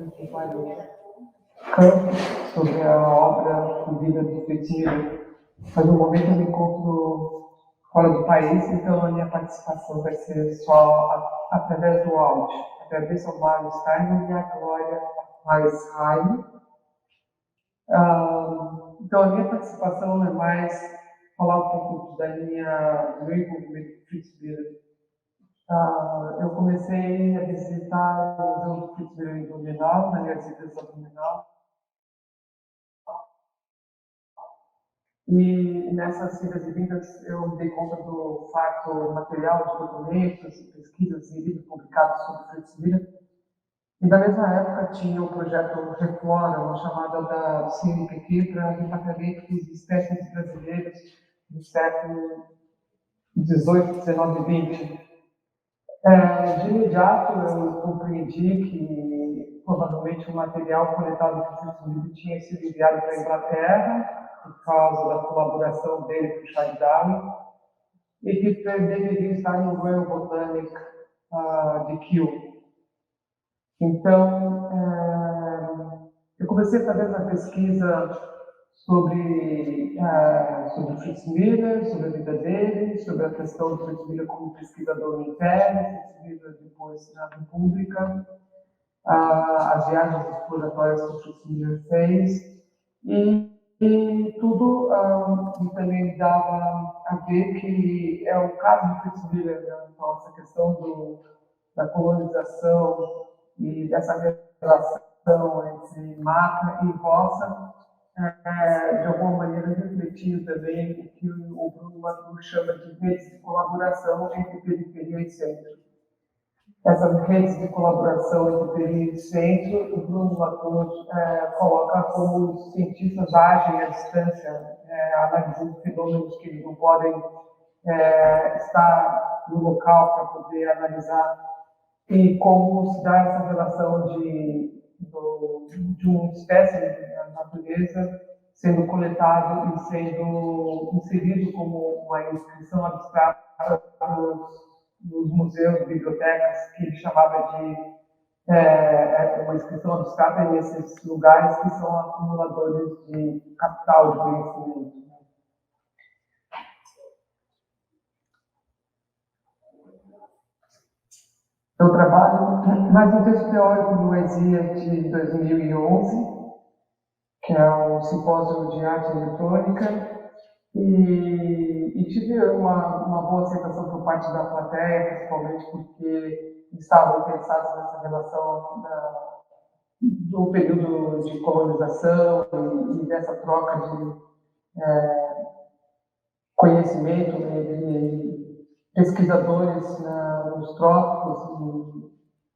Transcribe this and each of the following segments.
de vários campos sobre a obra e vida do Fritz Miller, mas no momento eu me encontro fora do país, então a minha participação vai ser só através do áudio. Agradeço ao Mário Steiner e à Glória Weisheim. Então, a minha participação é mais falar um pouco do meu envolvimento com Fritz Miller. Eu comecei a visitar o Museu do Fritz Miller em Blumenau, na minha residência Blumenau. E nessas idas e vindas eu me dei conta do fato material de documentos, pesquisas e livros publicados sobre Fritz Miller. E na mesma época tinha o projeto Reflora, uma chamada da CNPq para repatriamento de espécies brasileiras do século XVIII, XIX e XX. De imediato eu compreendi que provavelmente o material coletado por Fritz Miller tinha sido enviado para a Inglaterra por causa da colaboração dele com Charles Darwin e que deveria estar no Royal Botanic de Kew. Então, eu comecei a fazer uma pesquisa sobre Fritz Miller, sobre a vida dele, sobre a questão do Fritz Miller como pesquisador no Império, Fritz Miller depois na República, as viagens exploratórias que o Fritz Miller fez, e tudo também me dava a ver que é o caso de Fritz Miller, né? Então, essa questão da colonização e dessa relação entre mata e roça, de alguma maneira refletiu também o que o Bruno Latour chama de redes de colaboração entre periferia e centro. Essas redes de colaboração entre periferia e centro, o Bruno Latour coloca como os cientistas agem à distância, analisando fenômenos que eles não podem estar no local para poder analisar, e como se dá essa relação de uma espécie da natureza sendo coletado e sendo inserido como uma inscrição abstrata nos museus, bibliotecas, que ele chamava de uma inscrição abstrata nesses lugares que são acumuladores de capital de conhecimento. Eu trabalho mais um texto teórico do ESIA de 2011, que é o Simpósio de Arte Eletrônica, e tive uma boa aceitação por parte da plateia, principalmente porque estavam interessados nessa relação do período de colonização e dessa troca de conhecimento entre pesquisadores nos trópicos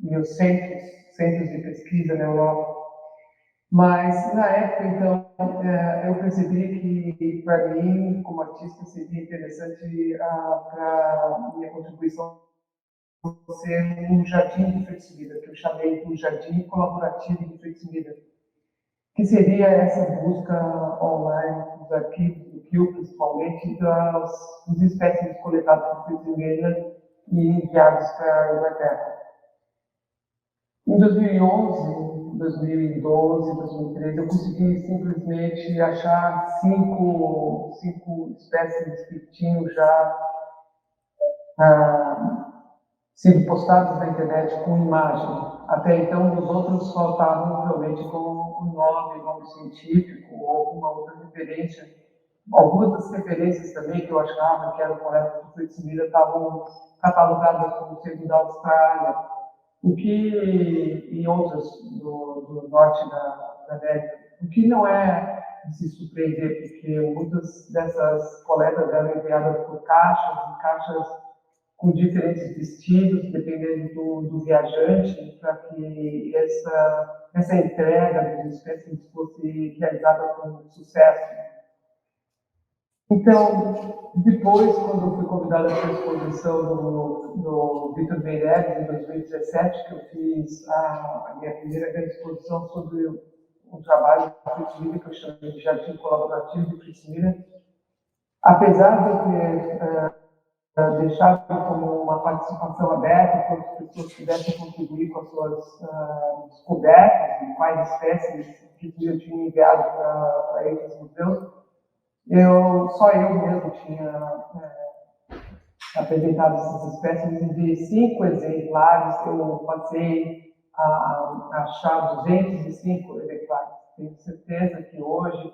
e os centros de pesquisa na Europa. Mas, na época, então, eu percebi que, para mim, como artista, seria interessante para a minha contribuição ser um jardim de Fritz Miller, que eu chamei de um jardim colaborativo de Fritz Miller, que seria essa busca online dos arquivos do Kew, principalmente, das espécies coletadas por Fritz Miller e enviadas para a Inglaterra. Em 2011, 2012, 2013, eu consegui simplesmente achar cinco espécies que tinham já sido postadas na internet com imagem. Até então, os outros só estavam realmente com o nome científico ou alguma outra referência. Algumas das referências também que eu achava que eram corretas do Fritz Miller estavam catalogadas como sendo da Austrália, e outras do norte da América, o que não é de se surpreender, porque muitas dessas coletas eram enviadas por caixas com diferentes destinos, dependendo do viajante, para que essa entrega dos espécimes fosse realizada com sucesso. Então, depois, quando eu fui convidada para a exposição do Victor Meirelles, em 2017, que eu fiz a minha primeira grande exposição sobre o trabalho do Fritz Miller, que eu chamei de Jardim Colaborativo de Fritz Miller, apesar de eu ter deixado como uma uma participação aberta, para que as pessoas pudessem contribuir com as suas descobertas de quais espécies que eu tinha enviado para esses museus. Só eu mesmo tinha apresentado essas espécies, de 5 exemplares eu passei a achar 205 exemplares. Tenho certeza que hoje,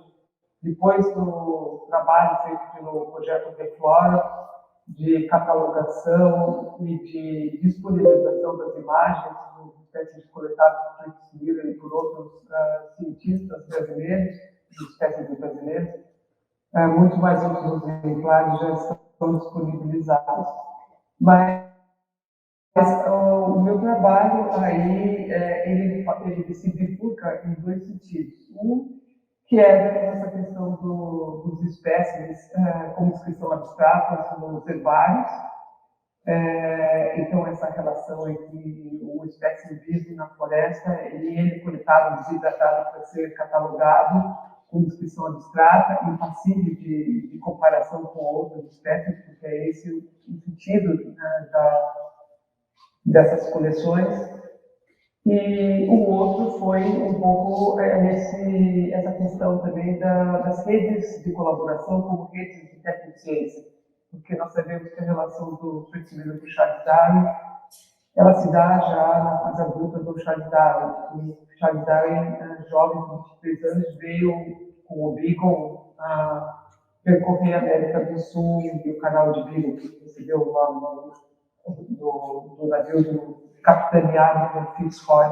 depois do trabalho feito pelo projeto Deflora, de catalogação e de disponibilização das imagens das espécies coletadas por Frank Miller e por outros cientistas brasileiros, de espécies brasileiras, muito mais outros exemplares já estão disponibilizados. Mas o meu trabalho aí, ele se bifurca em 2 sentidos. Um, que é essa questão dos espécimes como inscrição abstrata nos herbários. Então, essa relação entre o espécime vivo na floresta e ele coletado, desidratado para ser catalogado com inscrição abstrata, impassível de comparação com outras espécies, porque é esse o sentido dessas coleções. E o outro foi um pouco essa questão também das redes de colaboração como redes de tecnociência, porque nós sabemos que a relação do Fritz Miller com o Charles Darwin, ela se dá já na fase adulta do Charles Darwin. E o Charles Darwin, jovem de 23 anos, veio com o Beagle a percorrer a América do Sul e o canal de Beagle, que recebeu o nome do navio capitaneado por Fitzroy.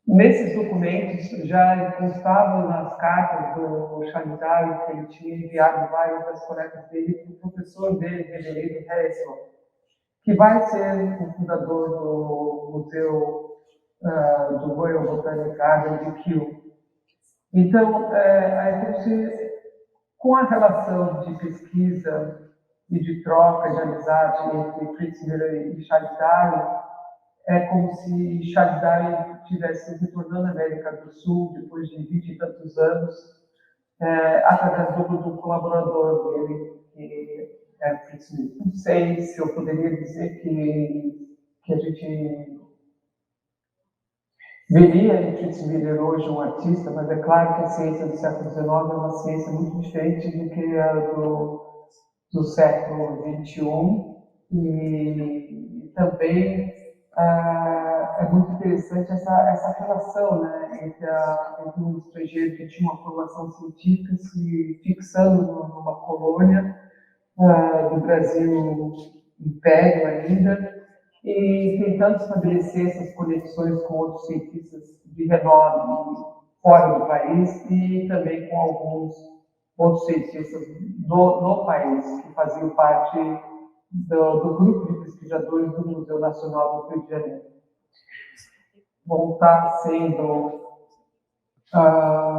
Nesses documentos já constavam nas cartas do Charles Darwin que ele tinha enviado várias das coletas dele para o professor dele, Reverendo Harrison, que vai ser o fundador do Museu do Royal Botanic Garden de Kew. Então, a gente, com a relação de pesquisa e de troca, de amizade entre Fritz Miller e Charles Darwin, é como se Charles Darwin estivesse retornando à América do Sul depois de 20 e tantos anos, através do colaborador dele, que era Fritz Miller. Não sei se eu poderia dizer que a gente veria em Fritz Miller hoje um artista, mas é claro que a ciência do século XIX é uma ciência muito diferente do que a do século XXI, e também é muito interessante essa relação, né, entre um estrangeiro que tinha uma formação científica se fixando numa colônia do Brasil Império ainda, e tentando estabelecer essas conexões com outros cientistas de renome fora do país e também com alguns outros cientistas no país, que faziam parte do grupo de pesquisadores do Museu Nacional do Rio de Janeiro. Vão estar sendo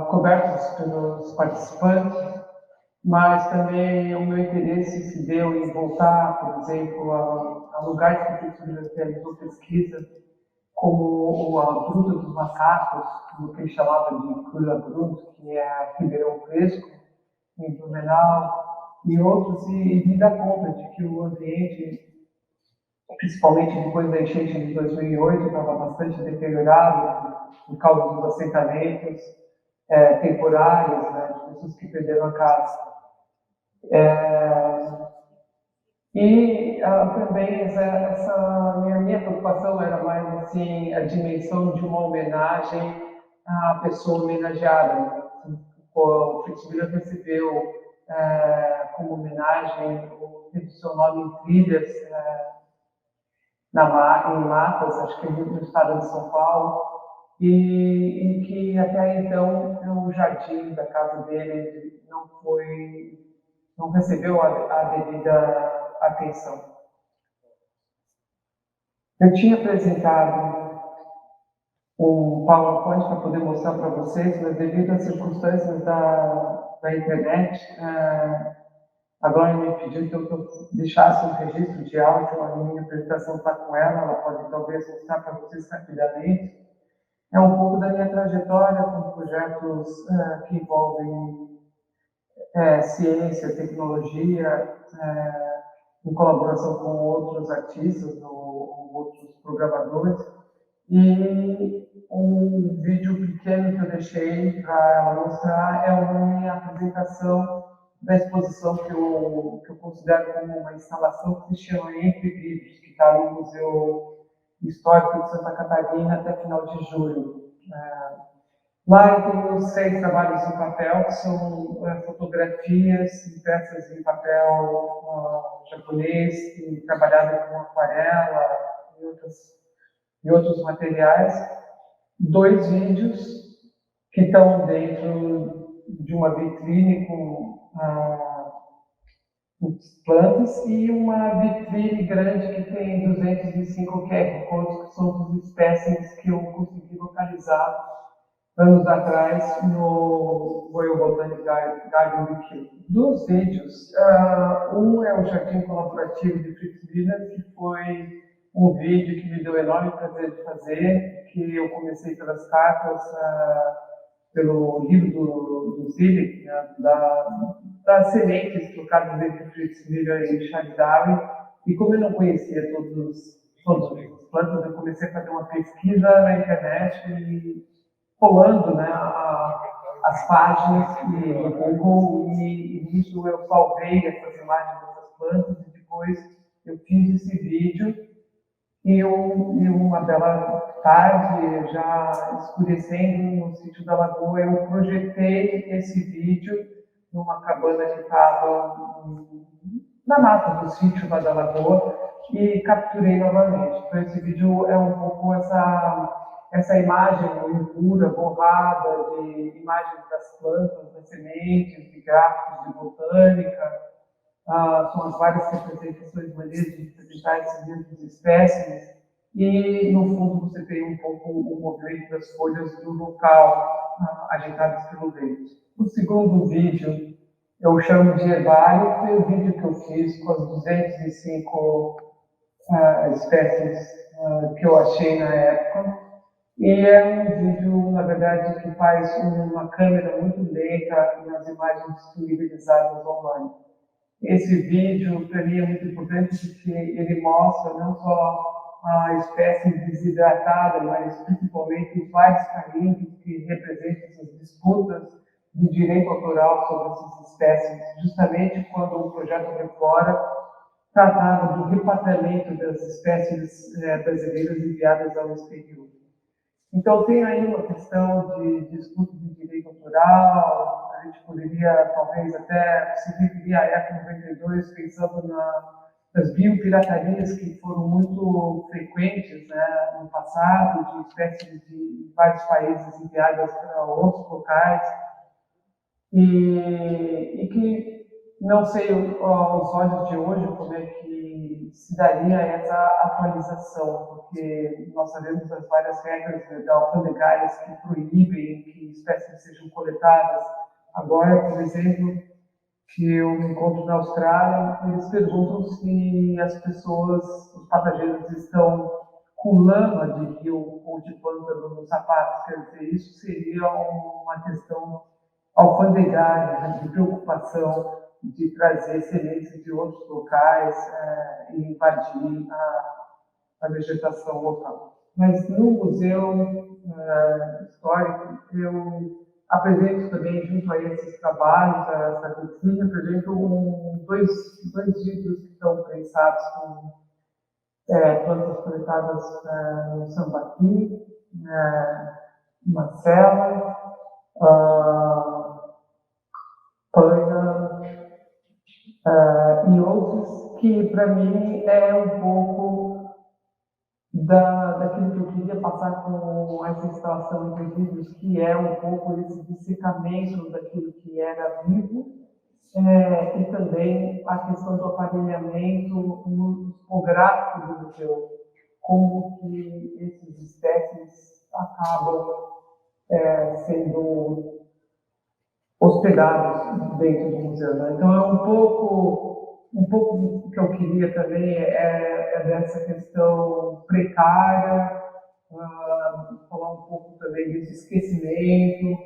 cobertos pelos participantes, mas também o meu interesse se deu em voltar, por exemplo, a lugares que a gente realizou pesquisa, como a Gruta dos Macacos, o que ele chamava de Crula Gruta, que é Ribeirão Fresco, em Blumenau, e outros, e me dá conta de que o ambiente, principalmente depois da enchente de 2008, estava bastante deteriorado por causa dos assentamentos temporários, né, de pessoas que perderam a casa. E também essa minha preocupação era mais assim a dimensão de uma homenagem à pessoa homenageada. O Fritz Miller recebeu como homenagem, teve seu nome em trilhas em matas, acho que no estado de São Paulo, e que até então o jardim da casa dele não recebeu a devida atenção. Eu tinha apresentado um PowerPoint para poder mostrar para vocês, mas devido às circunstâncias da internet, a Glória me pediu que eu deixasse um registro de áudio, a minha apresentação está com ela pode talvez mostrar para vocês rapidamente. É um pouco da minha trajetória com projetos que envolvem ciência, tecnologia, em colaboração com outros artistas ou outros programadores. E um vídeo pequeno que eu deixei para ela mostrar é uma apresentação da exposição que eu considero como uma instalação que se chama Entre Vídeos, que está no Museu Histórico de Santa Catarina até final de julho. Lá eu tenho 6 trabalhos em papel, que são fotografias impressas em papel japonês, e trabalhado com aquarela e outros materiais. 2 vídeos que estão dentro de uma vitrine com plantas e uma vitrine grande que tem 205 QR Codes, que são dos espécimes que eu consegui localizar anos atrás no Royal Botanic Garden do Kew. Dos vídeos, um é o Jardim Colaborativo de Fritz Wiener, que foi um vídeo que me deu enorme prazer de fazer, que eu comecei pelas cartas, pelo livro do Zilli, das sementes trocadas entre Fritz Wiener e Charles Darwin, e como eu não conhecia todas as plantas, eu comecei a fazer uma pesquisa na internet e rolando, né, as páginas do Google, e nisso eu salvei essas imagens dessas plantas e depois eu fiz esse vídeo e uma bela tarde, já escurecendo no sítio da Lagoa, eu projetei esse vídeo numa cabana que estava na mata do sítio lá da Lagoa e capturei novamente. Então esse vídeo é um pouco essa imagem impura, borrada, de imagens das plantas, das sementes, de gráficos de botânica. São as várias representações, maneiras de representar esses mesmos espécimes. E, no fundo, você tem um pouco o movimento das folhas do local, agitadas pelo vento. O segundo vídeo eu chamo de herbário, foi o vídeo que eu fiz com as 205 espécies que eu achei na época. E é um vídeo, na verdade, que faz uma câmera muito lenta nas imagens disponibilizadas online. Esse vídeo, para mim, é muito importante porque ele mostra não só a espécie desidratada, mas principalmente os vários caminhos que representam essas disputas de direito autoral sobre essas espécies, justamente quando o projeto de fora tratava do repatriamento das espécies brasileiras enviadas ao exterior. Então, tem aí uma questão de disputa de direito autoral, a gente poderia, talvez, até se referir à ECA 92, pensando nas biopiratarias que foram muito frequentes, né, no passado, de espécies de vários países enviadas para outros locais, e que não sei aos olhos de hoje como é que se daria essa atualização, porque nós sabemos as várias regras alfandegárias que proíbem que espécies sejam coletadas. Agora, por exemplo, que eu me encontro na Austrália, eles perguntam se as pessoas, os passageiros, estão com lama de rio ou de pântano nos sapatos. Quer dizer, isso seria uma questão alfandegária, né, de preocupação de trazer sementes de outros locais e invadir a vegetação local. Mas no Museu Histórico, eu apresento também, junto a esses trabalhos, a essa vitrine, apresento dois livros que estão pensados com plantas coletadas no Sambaqui, Marcela, Pana e outros, que para mim é um pouco daquilo que eu queria passar com essa instalação de vídeos, que é um pouco esse dissecamento daquilo que era vivo, e também a questão do aparelhamento no tipográfico do museu, como que esses espécies acabam sendo hospedados dentro do museu. Né? Então é um pouco o que eu queria também é dessa questão precária, falar um pouco também desse esquecimento,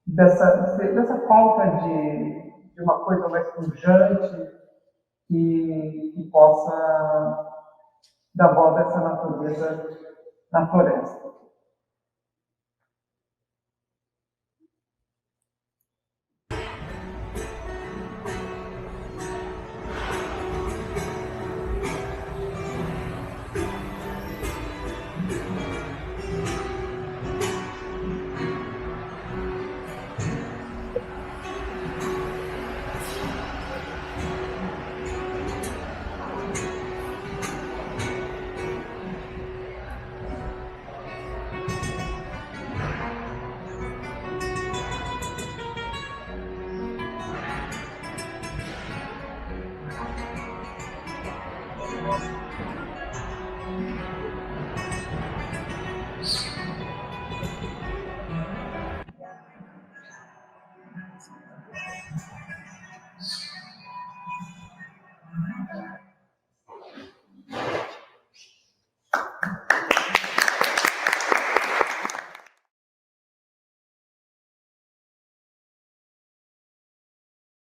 dessa falta de uma coisa mais pujante que possa dar voz a essa natureza na floresta.